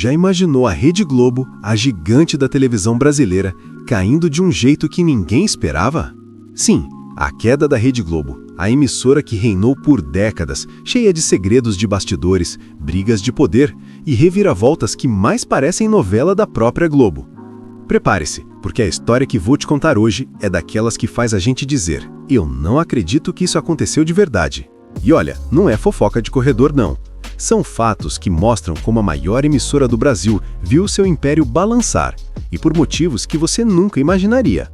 Já imaginou a Rede Globo, a gigante da televisão brasileira, caindo de um jeito que ninguém esperava? Sim, a queda da Rede Globo, a emissora que reinou por décadas, cheia de segredos de bastidores, brigas de poder e reviravoltas que mais parecem novela da própria Globo. Prepare-se, porque a história que vou te contar hoje é daquelas que faz a gente dizer: eu não acredito que isso aconteceu de verdade. E olha, não é fofoca de corredor não. São fatos que mostram como a maior emissora do Brasil viu seu império balançar, e por motivos que você nunca imaginaria.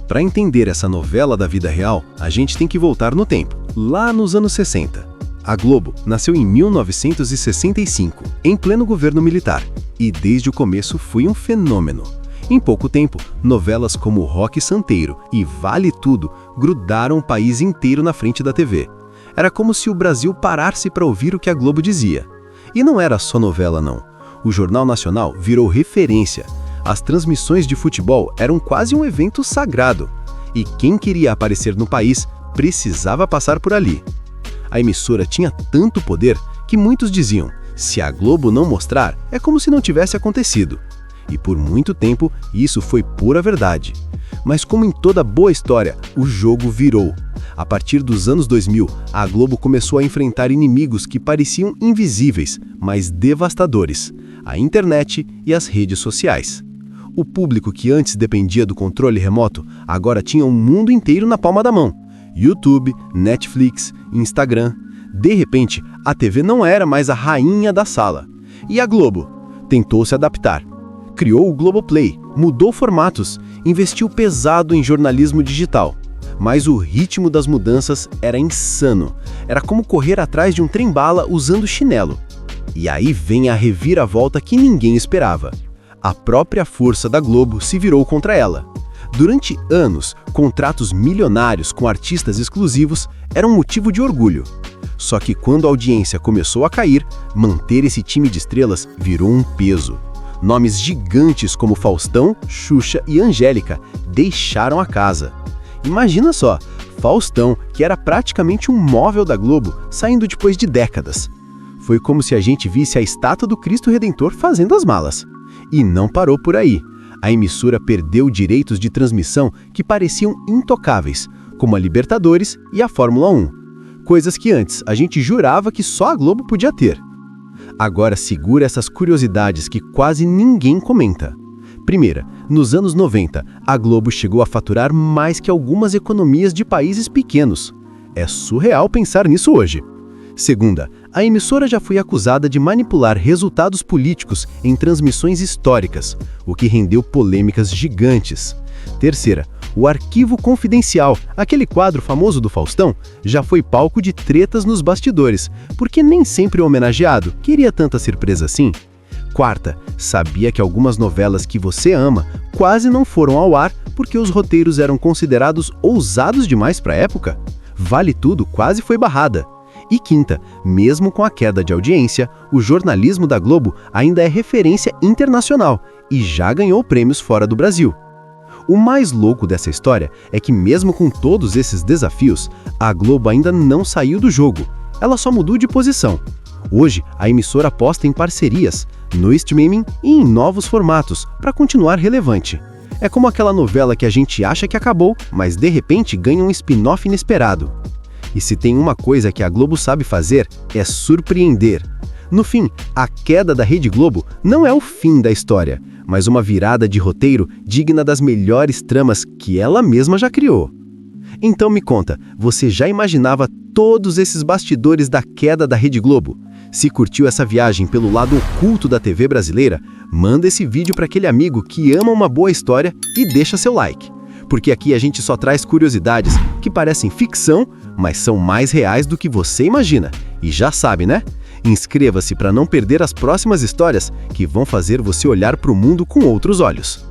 Para entender essa novela da vida real, a gente tem que voltar no tempo, lá nos anos 60. A Globo nasceu em 1965, em pleno governo militar, e desde o começo foi um fenômeno. Em pouco tempo, novelas como Roque Santeiro e Vale Tudo grudaram o país inteiro na frente da TV. Era como se o Brasil parasse para ouvir o que a Globo dizia. E não era só novela, não. O Jornal Nacional virou referência. As transmissões de futebol eram quase um evento sagrado. E quem queria aparecer no país precisava passar por ali. A emissora tinha tanto poder que muitos diziam: se a Globo não mostrar, é como se não tivesse acontecido. E por muito tempo, isso foi pura verdade. Mas como em toda boa história, o jogo virou. A partir dos anos 2000, a Globo começou a enfrentar inimigos que pareciam invisíveis, mas devastadores: a internet e as redes sociais. O público que antes dependia do controle remoto, agora tinha o mundo inteiro na palma da mão. YouTube, Netflix, Instagram. De repente, a TV não era mais a rainha da sala. E a Globo? Tentou se adaptar. Criou o Globoplay, mudou formatos, investiu pesado em jornalismo digital. Mas o ritmo das mudanças era insano. Era como correr atrás de um trem-bala usando chinelo. E aí vem a reviravolta que ninguém esperava. A própria força da Globo se virou contra ela. Durante anos, contratos milionários com artistas exclusivos eram motivo de orgulho. Só que quando a audiência começou a cair, manter esse time de estrelas virou um peso. Nomes gigantes como Faustão, Xuxa e Angélica deixaram a casa. Imagina só, Faustão, que era praticamente um móvel da Globo, saindo depois de décadas. Foi como se a gente visse a estátua do Cristo Redentor fazendo as malas. E não parou por aí. A emissora perdeu direitos de transmissão que pareciam intocáveis, como a Libertadores e a Fórmula 1. Coisas que antes a gente jurava que só a Globo podia ter. Agora segura essas curiosidades que quase ninguém comenta. Primeira, nos anos 90, a Globo chegou a faturar mais que algumas economias de países pequenos. É surreal pensar nisso hoje. Segunda, a emissora já foi acusada de manipular resultados políticos em transmissões históricas, o que rendeu polêmicas gigantes. Terceira, o Arquivo Confidencial, aquele quadro famoso do Faustão, já foi palco de tretas nos bastidores, porque nem sempre o homenageado queria tanta surpresa assim. Quarta, sabia que algumas novelas que você ama quase não foram ao ar porque os roteiros eram considerados ousados demais para a época? Vale Tudo quase foi barrada. E quinta, mesmo com a queda de audiência, o jornalismo da Globo ainda é referência internacional e já ganhou prêmios fora do Brasil. O mais louco dessa história é que mesmo com todos esses desafios, a Globo ainda não saiu do jogo. Ela só mudou de posição. Hoje, a emissora aposta em parcerias, no streaming e em novos formatos para continuar relevante. É como aquela novela que a gente acha que acabou, mas de repente ganha um spin-off inesperado. E se tem uma coisa que a Globo sabe fazer, é surpreender. No fim, a queda da Rede Globo não é o fim da história, mas uma virada de roteiro digna das melhores tramas que ela mesma já criou. Então me conta, você já imaginava todos esses bastidores da queda da Rede Globo? Se curtiu essa viagem pelo lado oculto da TV brasileira, manda esse vídeo para aquele amigo que ama uma boa história e deixa seu like. Porque aqui a gente só traz curiosidades que parecem ficção, mas são mais reais do que você imagina. E já sabe, né? Inscreva-se para não perder as próximas histórias que vão fazer você olhar para o mundo com outros olhos.